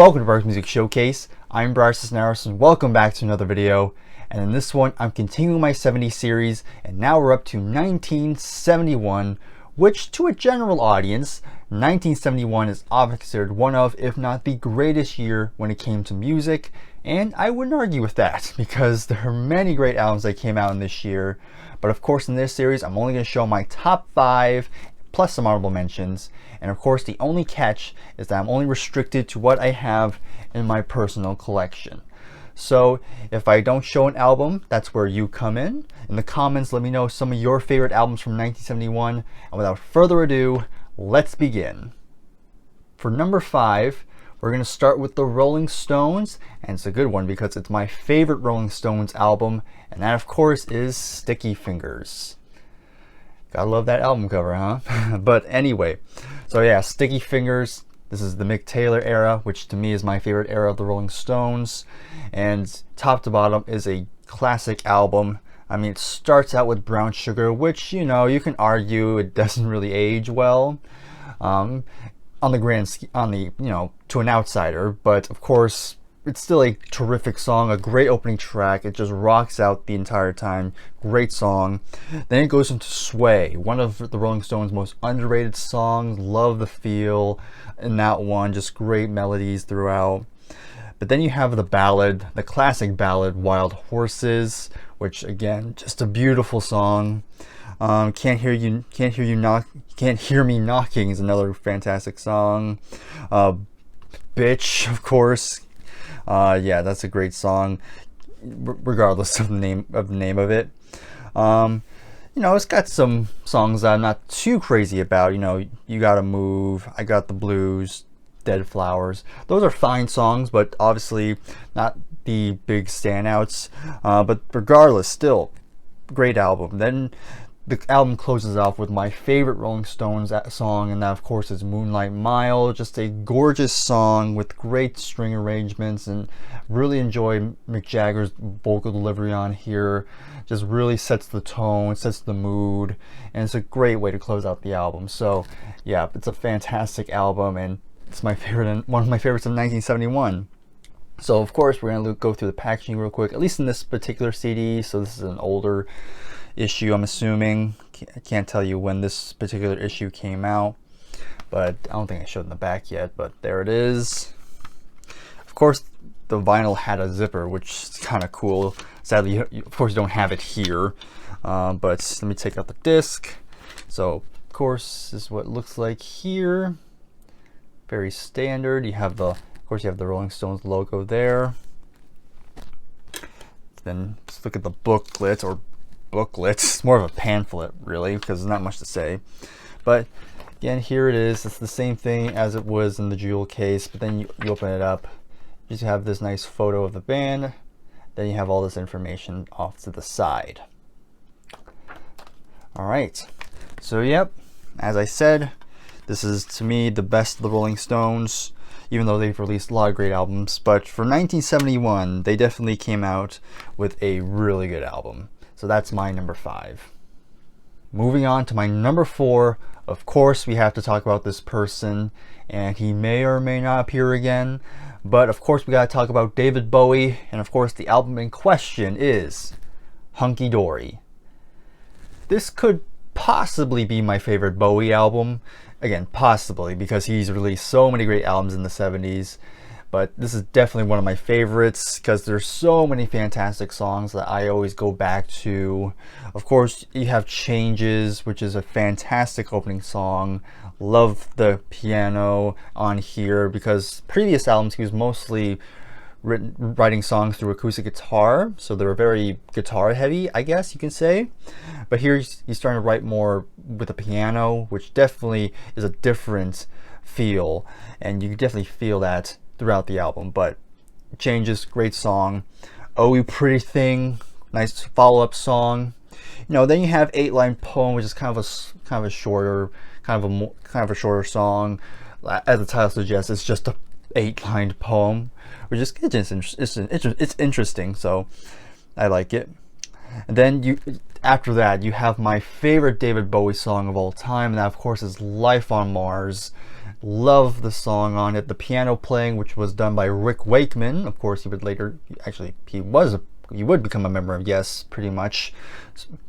Welcome to Brier's Music Showcase. I'm Bryer and welcome back to another video. And in this one, I'm continuing my 70s series, and now we're up to 1971, which to a general audience, 1971 is often considered one of, if not the greatest year when it came to music. And I wouldn't argue with that, because there are many great albums that came out in this year. But of course, in this series, I'm only going to show my top 5, plus some honorable mentions. And of course, the only catch is that I'm only restricted to what I have in my personal collection. So if I don't show an album, that's where you come in. In the comments, let me know some of your favorite albums from 1971. And without further ado, let's begin. For number 5, we're going to start with the Rolling Stones. And it's a good one because it's my favorite Rolling Stones album. And that, of course, is Sticky Fingers. Gotta love that album cover, huh? But anyway, so yeah, Sticky Fingers. This is the Mick Taylor era, which to me is my favorite era of the Rolling Stones. And top to bottom is a classic album. I mean, it starts out with Brown Sugar, which, you know, you can argue it doesn't really age well on the to an outsider. But of course, it's still a terrific song, a great opening track. It just rocks out the entire time. Great song. Then it goes into Sway, one of the Rolling Stones' most underrated songs. Love the feel in that one. Just great melodies throughout. But then you have the ballad, the classic ballad, Wild Horses, which again, just a beautiful song. Can't Hear Me Knocking is another fantastic song. Bitch, of course. Yeah, that's a great song, regardless of the name of it. You know, it's got some songs that I'm not too crazy about. You know, You Gotta Move, I Got the Blues, Dead Flowers. Those are fine songs, but obviously not the big standouts. But regardless, still great album. Then the album closes off with my favorite Rolling Stones song, and that of course is Moonlight Mile. Just a gorgeous song with great string arrangements, and really enjoy Mick Jagger's vocal delivery on here. Just really sets the tone, sets the mood, and it's a great way to close out the album. So yeah, it's a fantastic album, and it's my favorite, and one of my favorites of 1971. So of course we're gonna go through the packaging real quick, at least in this particular CD. So this is an older issue, I'm assuming. I can't tell you when this particular issue came out, but I don't think I showed in the back yet, but there it is. Of course, the vinyl had a zipper, which is kind of cool. Sadly, of course, you don't have it here, but let me take out the disc. So, of course, this is what it looks like here. Very standard. You have of course, you have the Rolling Stones logo there. Then let's look at the booklet, it's more of a pamphlet really, because there's not much to say. But again, here it is. It's the same thing as it was in the jewel case, but then you open it up, you just have this nice photo of the band, then you have all this information off to the side. Alright, so yep, as I said, this is to me the best of the Rolling Stones, even though they've released a lot of great albums. But for 1971, they definitely came out with a really good album. So that's my number 5. Moving on to my number 4, of course we have to talk about this person, and he may or may not appear again, but of course we gotta talk about David Bowie, and of course the album in question is Hunky Dory. This could possibly be my favorite Bowie album. Again, possibly, because he's released so many great albums in the 70s. But this is definitely one of my favorites because there's so many fantastic songs that I always go back to. Of course, you have Changes, which is a fantastic opening song. Love the piano on here because previous albums he was mostly writing songs through acoustic guitar, so they were very guitar heavy, I guess you can say. But here he's starting to write more with the piano, which definitely is a different feel, and you can definitely feel that throughout the album. But Changes, great song. Oh You Pretty Thing, nice follow-up song. You know, then you have 8-Line Poem, which is kind of a shorter song. As the title suggests, it's just a 8-line poem, which is it's interesting, so I like it. And then after that, you have my favorite David Bowie song of all time, and that of course is Life on Mars. Love the song on it. The piano playing, which was done by Rick Wakeman. Of course, he would later, actually, he would become a member of Yes, pretty much.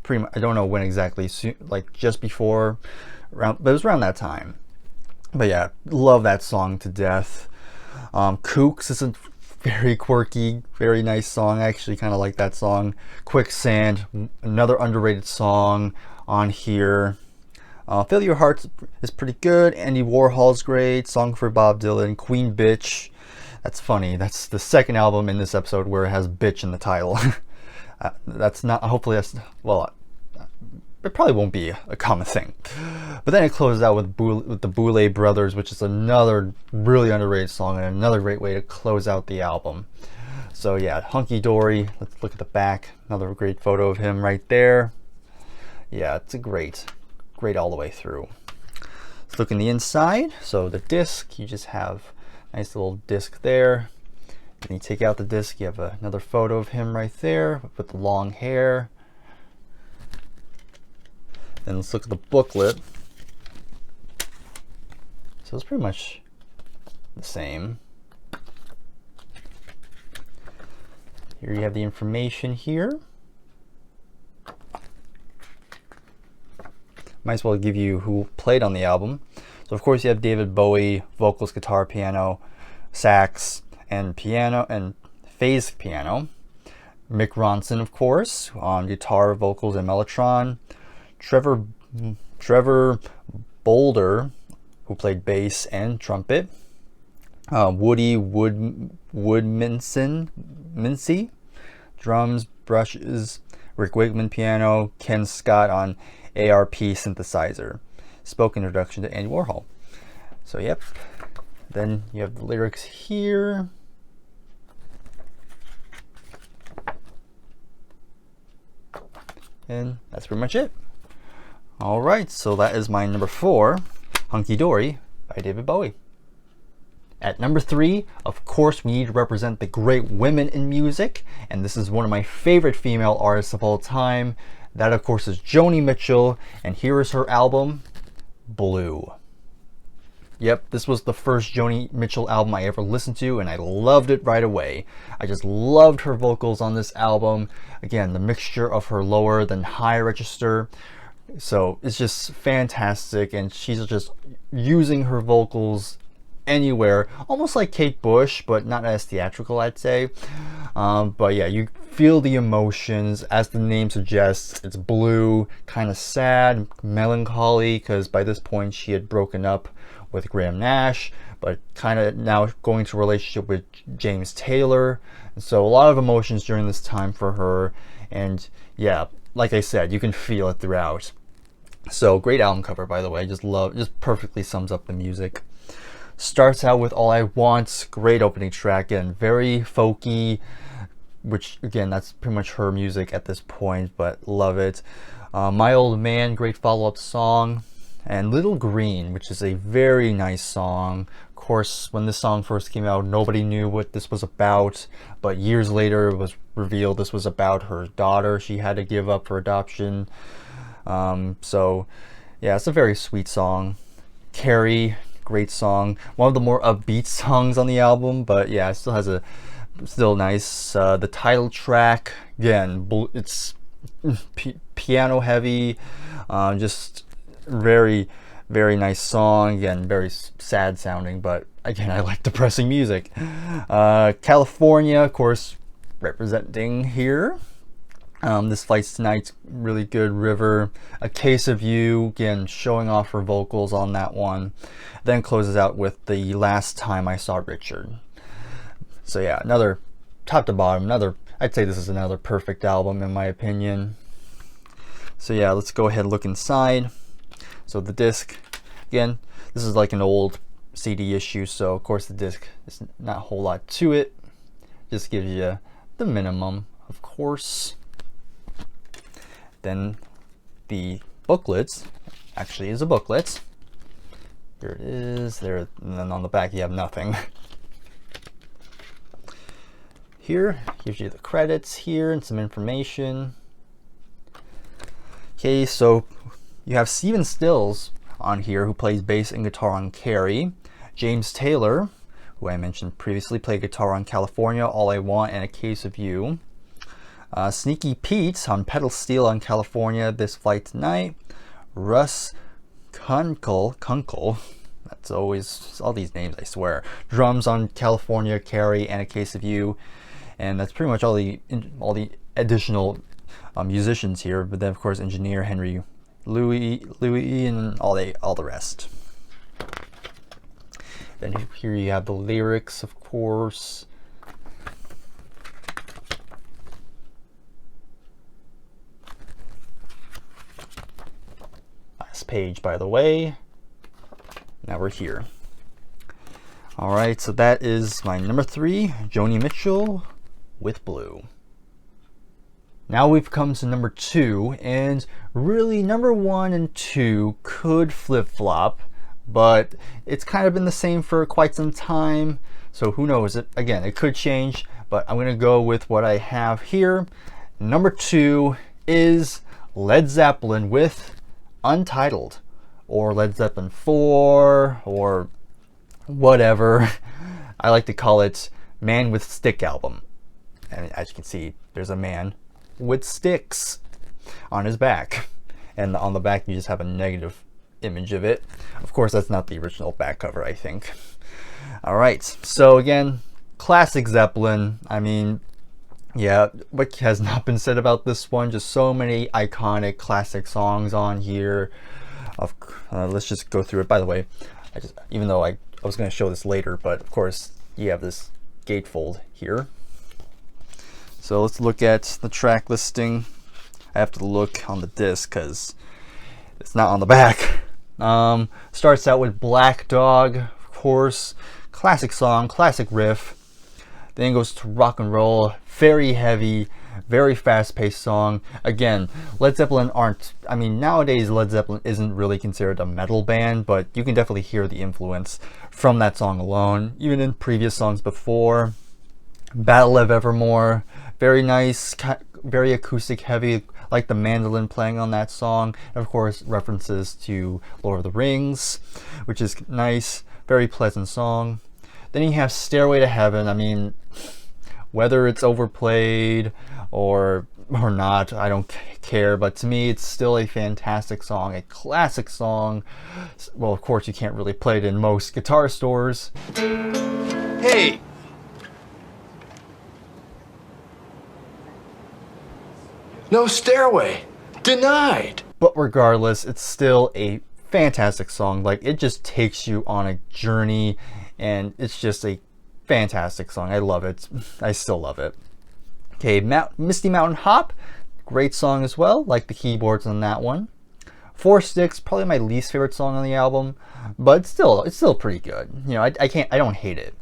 I don't know when exactly, like just before, but it was around that time. But yeah, love that song to death. Kooks is a very quirky, very nice song. I actually kind of like that song. Quicksand, another underrated song on here. Fill Your Heart is pretty good. Andy Warhol's great. Song for Bob Dylan. Queen Bitch. That's funny. That's the second album in this episode where it has bitch in the title. That's not, hopefully that's, well, it probably won't be a common thing. But then it closes out with the Boulay Brothers, which is another really underrated song and another great way to close out the album. So yeah, Hunky Dory. Let's look at the back. Another great photo of him right there. Yeah, it's a great all the way through. Let's look in the inside. So the disc, you just have a nice little disc there. Then you take out the disc, you have another photo of him right there with the long hair. Then let's look at the booklet. So it's pretty much the same. Here you have the information here. Might as well give you who played on the album. So of course you have David Bowie, vocals, guitar, piano, sax, and piano, and phase piano. Mick Ronson, of course, on guitar, vocals, and mellotron. Trevor Boulder, who played bass and trumpet. Woody Woodmincy, drums, brushes. Rick Wakeman, piano. Ken Scott on ARP synthesizer. Spoken introduction to Andy Warhol. So yep. Then you have the lyrics here. And that's pretty much it. Alright, so that is my number 4, Hunky Dory by David Bowie. At number 3, of course, we need to represent the great women in music, and this is one of my favorite female artists of all time. That, of course, is Joni Mitchell, and here is her album, Blue. Yep, this was the first Joni Mitchell album I ever listened to, and I loved it right away. I just loved her vocals on this album. Again, the mixture of her lower than high register. So it's just fantastic, and she's just using her vocals anywhere, almost like Kate Bush, but not as theatrical, I'd say. But yeah, you feel the emotions, as the name suggests. It's blue, kind of sad, melancholy, because by this point she had broken up with Graham Nash, but kind of now going to a relationship with James Taylor. So a lot of emotions during this time for her, and yeah, like I said, you can feel it throughout. So great album cover, by the way. Just perfectly sums up the music. Starts out with All I Want, great opening track, and very folky, which again, that's pretty much her music at this point, but love it. My Old Man, great follow-up song. And Little Green, which is a very nice song. Of course, when this song first came out, nobody knew what this was about, but years later it was revealed this was about her daughter she had to give up for adoption. So yeah, it's a very sweet song. Carrie, great song. One of the more upbeat songs on the album, but yeah, it still has still nice. The title track, again, it's piano heavy, just very nice song. Again, very sad sounding, but again, I like depressing music. California, of course, representing here. This Flights Tonight's really good. River, A Case of You, again, showing off her vocals on that one. Then closes out with The Last Time I Saw Richard. So yeah, another top to bottom, I'd say this is another perfect album in my opinion. So yeah, let's go ahead and look inside. So the disc, again, this is like an old CD issue, so of course the disc is not a whole lot to it. Just gives you the minimum, of course. Then the booklets, actually is a booklet. Here it is, there, and then on the back you have nothing. Here, gives you the credits here and some information. Okay, so you have Stephen Stills on here, who plays bass and guitar on Carrie. James Taylor, who I mentioned previously, played guitar on California, All I Want, and A Case of You. Sneaky Pete on pedal steel on California, This Flight Tonight. Russ Kunkel, that's always all these names, I swear. Drums on California, Carrie, and A Case of You, and that's pretty much all the additional musicians here. But then, of course, engineer Henry Louis, and all the rest. Then here you have the lyrics, of course. Last page, by the way. Now we're here. All right, so that is my number 3, Joni Mitchell with Blue. Now we've come to number 2, and really number 1 and 2 could flip-flop, but it's kind of been the same for quite some time, so who knows, it could change, but I'm gonna go with what I have here. Number 2 is Led Zeppelin with Untitled, or Led Zeppelin IV, or whatever. I like to call it Man with Stick album. And as you can see, there's a man with sticks on his back, and on the back you just have a negative image of it. Of course, that's not the original back cover, I think. All right, so again, classic Zeppelin. I mean, yeah, what has not been said about this one? Just so many iconic classic songs on here. Let's just go through it. By the way, even though I was going to show this later, but of course you have this gatefold here. So let's look at the track listing. I have to look on the disc because it's not on the back. Starts out with Black Dog, of course, classic song, classic riff. Then goes to Rock and Roll, very heavy, very fast-paced song. Again, Led Zeppelin nowadays Led Zeppelin isn't really considered a metal band, but you can definitely hear the influence from that song alone, even in previous songs before. Battle of Evermore, very nice, very acoustic heavy, like the mandolin playing on that song. And of course, references to Lord of the Rings, which is nice, very pleasant song. Then you have Stairway to Heaven. I mean, whether it's overplayed or not, I don't care, but to me it's still a fantastic song, a classic song. Well, of course you can't really play it in most guitar stores. Hey! No stairway. Denied. But regardless, it's still a fantastic song. Like, it just takes you on a journey, and it's just a fantastic song. I love it. I still love it. Okay, Misty Mountain Hop, great song as well. Like the keyboards on that one. Four Sticks, probably my least favorite song on the album, but it's still pretty good. You know, I don't hate it.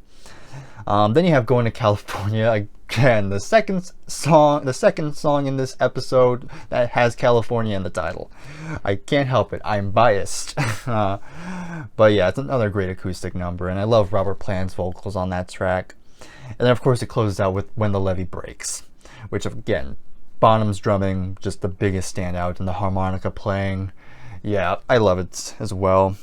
Then you have Going to California. Again, the second song in this episode that has California in the title. I can't help it. I'm biased. But yeah, it's another great acoustic number, and I love Robert Plant's vocals on that track. And then of course it closes out with When the Levee Breaks, which again, Bonham's drumming, just the biggest standout, and the harmonica playing. Yeah, I love it as well.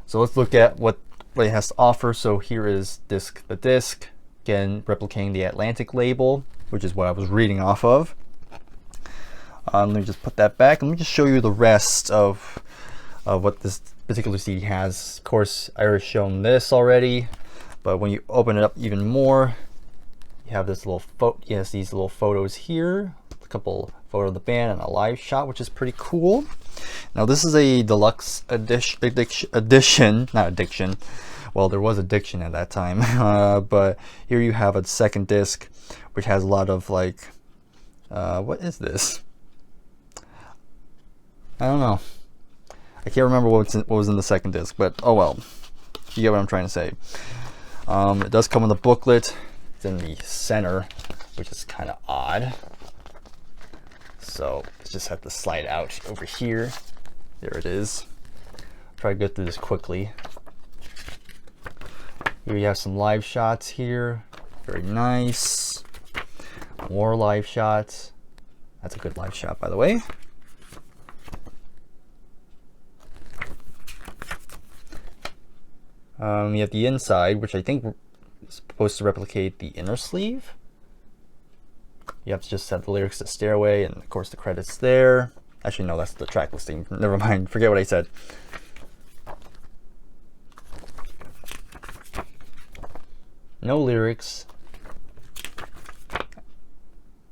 So let's look at what it has to offer. So here is the disc. Again, replicating the Atlantic label, which is what I was reading off of. Let me just put that back. Let me just show you the rest of what this particular CD has. Of course, I already shown this already, but when you open it up even more, you have this little these little photos here. A couple photos of the band and a live shot, which is pretty cool. Now this is a deluxe edition, not addiction. Well, there was addiction at that time, but here you have a second disc, which has a lot of like, what is this? I don't know. I can't remember what was in the second disc, but oh well. You get what I'm trying to say. It does come in the booklet. It's in the center, which is kind of odd. So let's just have to slide out over here. There it is. Try to go through this quickly. Here you have some live shots here. Very nice. More live shots. That's a good live shot, by the way. You have the inside, which I think is supposed to replicate the inner sleeve. You have to just set the lyrics to Stairway, and of course the credits there. Actually, no, that's the track listing. Never mind, forget what I said. No lyrics.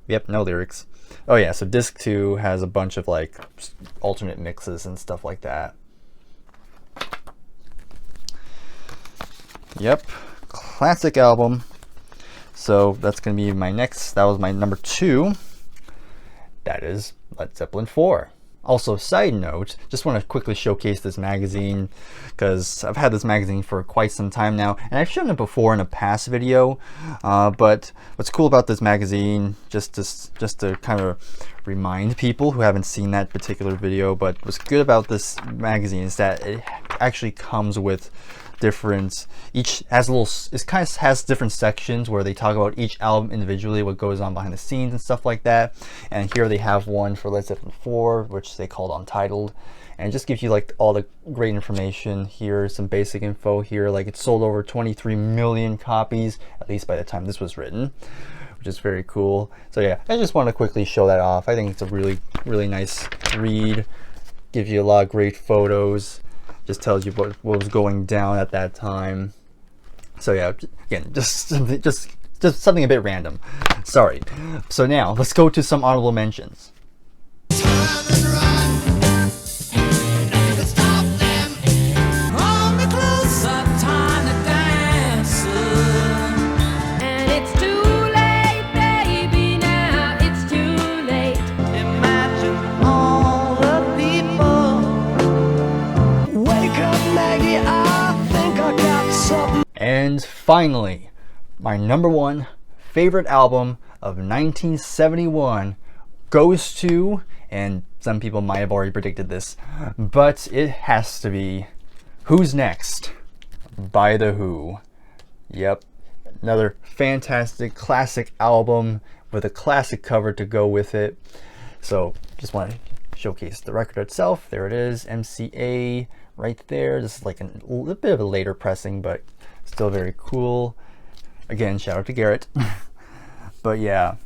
Yep, no lyrics. Oh yeah, so disc 2 has a bunch of like alternate mixes and stuff like that. Yep, classic album. So that's gonna be my next, that was my number 2. That is Zeppelin IV. Also, side note, just want to quickly showcase this magazine because I've had this magazine for quite some time now, and I've shown it before in a past video. But what's cool about this magazine, just to kind of remind people who haven't seen that particular video, but what's good about this magazine is that it actually comes with different, each has a little, it kind of has different sections where they talk about each album individually, what goes on behind the scenes and stuff like that. And here they have one for Led Zeppelin IV, which they called Untitled, and it just gives you like all the great information. Here's some basic info here, like it sold over 23 million copies, at least by the time this was written, which is very cool. So yeah, I just want to quickly show that off. I think it's a really nice read, gives you a lot of great photos, just tells you what was going down at that time. So yeah, again, just something a bit random. Sorry. So now let's go to some honorable mentions. And finally, my number 1 favorite album of 1971 goes to, and some people might have already predicted this, but it has to be Who's Next by The Who. Yep, another fantastic classic album with a classic cover to go with it. So just want to showcase the record itself. There it is, MCA right there. This is like a little bit of a later pressing, but still very cool. Again, shout out to Garrett. But yeah,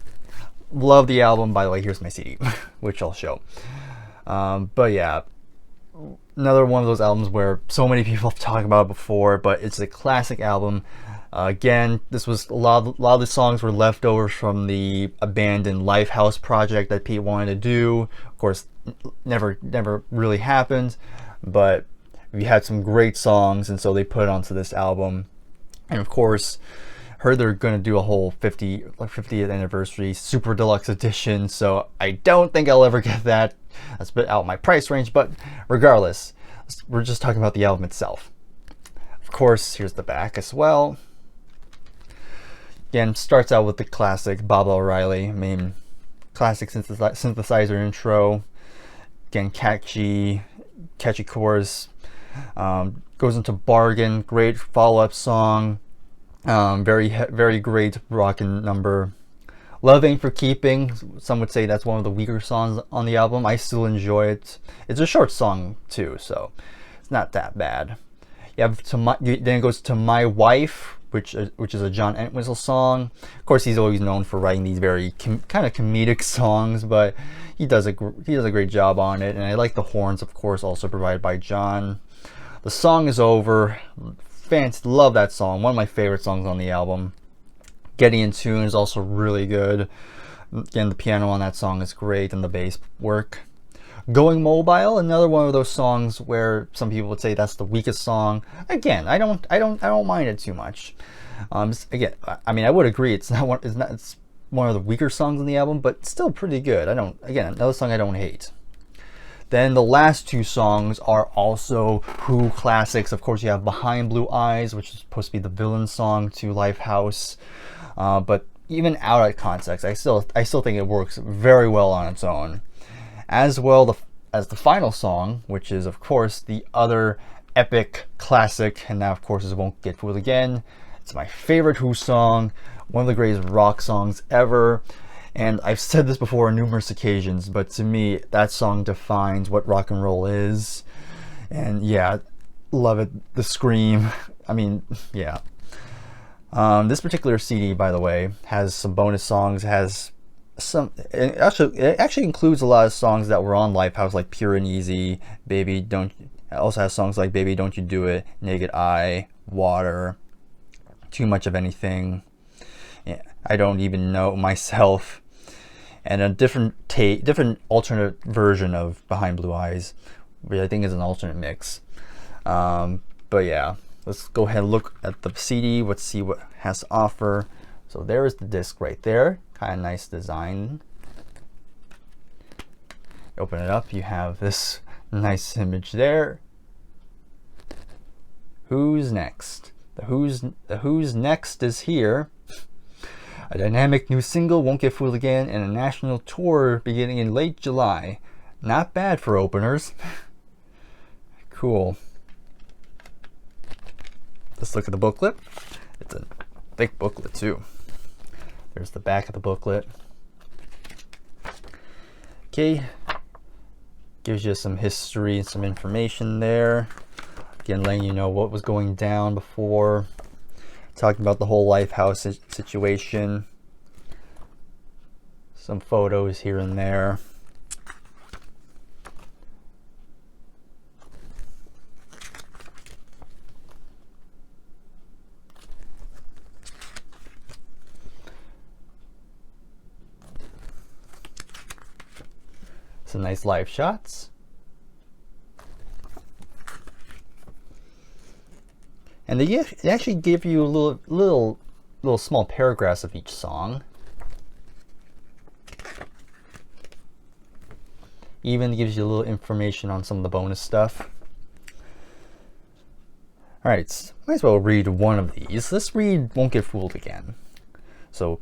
love the album. By the way, here's my CD, which I'll show. But yeah, another one of those albums where so many people have talked about it before, but it's a classic album. Again, this was a lot of the songs were leftovers from the abandoned Lifehouse project that Pete wanted to do. Of course, never really happened, but we had some great songs, and so they put it onto this album. And of course, heard they're going to do a whole 50th anniversary super deluxe edition, so I don't think I'll ever get that. That's a bit out of my price range, but regardless, we're just talking about the album itself. Of course, here's the back as well. Again, starts out with the classic Bob O'Reilly, I mean, classic synthesizer intro. Again, catchy chorus. Goes into Bargain, great follow-up song. Very great rockin' number. Love Ain't For Keeping, some would say that's one of the weaker songs on the album. I still enjoy it. It's a short song too, so it's not that bad. You have then it goes to My Wife, which is a John Entwistle song. Of course, he's always known for writing these very kind of comedic songs, but he does a great job on it. And I like the horns, of course, also provided by John. The Song Is Over. Fans love that song. One of my favorite songs on the album. Getting in Tune is also really good. Again, the piano on that song is great, and the bass work. Going Mobile, another one of those songs where some people would say that's the weakest song. Again, I don't mind it too much. Again, I mean, I would agree it's one of the weaker songs on the album, but still pretty good. Again, another song I don't hate. Then the last 2 songs are also Who classics. Of course, you have Behind Blue Eyes, which is supposed to be the villain song to Lifehouse. But even out of context, I still think it works very well on its own. As well as the final song, which is, of course, the other epic classic, and now, of course, it Won't Get Fooled Again. It's my favorite Who song, one of the greatest rock songs ever. And I've said this before on numerous occasions, but to me, that song defines what rock and roll is. And yeah, love it. The scream. I mean, yeah. This particular CD, by the way, has some bonus songs, has it actually includes a lot of songs that were on Lifehouse, like Pure and Easy, Baby Don't. It also has songs like Baby Don't You Do It, Naked Eye, Water, Too Much of Anything, yeah, I Don't Even Know Myself, and a different alternate version of Behind Blue Eyes, which I think is an alternate mix. But yeah, let's go ahead and look at the CD. Let's see what it has to offer. So there is the disc right there. Kind of nice design. Open it up, you have this nice image there. Who's next? The Who's Next is here. A dynamic new single, Won't Get Fooled Again, and a national tour beginning in late July. Not bad for openers. Cool. Let's look at the booklet. It's a thick booklet too. There's the back of the booklet. Okay. Gives you some history and some information there. Again, letting you know what was going down before. Talking about the whole Lifehouse situation. Some photos here and there. Some nice live shots. And they actually give you a little small paragraphs of each song. Even gives you a little information on some of the bonus stuff. Alright, might as well read one of these. Let's read Won't Get Fooled Again. So,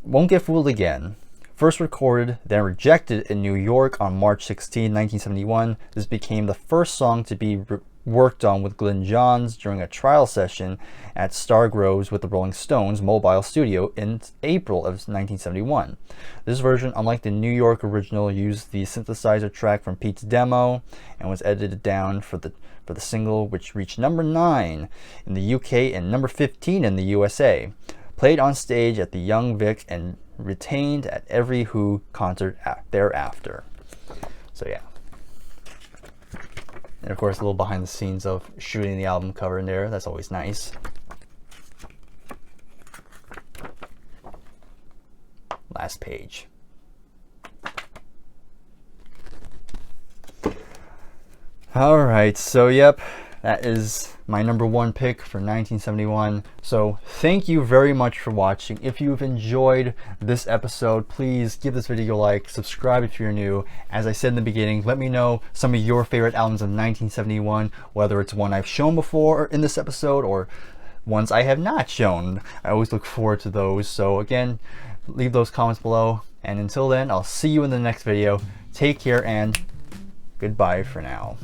Won't Get Fooled Again. First recorded, then rejected in New York on March 16, 1971, this became the first song to be worked on with Glyn Johns during a trial session at Stargroves with the Rolling Stones Mobile Studio in April of 1971. This version, unlike the New York original, used the synthesizer track from Pete's demo and was edited down for the single, which reached number 9 in the UK and number 15 in the USA. Played on stage at the Young Vic and retained at every Who concert thereafter. So yeah. And of course, a little behind the scenes of shooting the album cover in there. That's always nice. Last page. Alright, so yep, that is my number 1 pick for 1971. So thank you very much for watching. If you've enjoyed this episode, please give this video a like, subscribe if you're new. As I said in the beginning, let me know some of your favorite albums of 1971, whether it's one I've shown before in this episode or ones I have not shown. I always look forward to those. So again, leave those comments below. And until then, I'll see you in the next video. Take care and goodbye for now.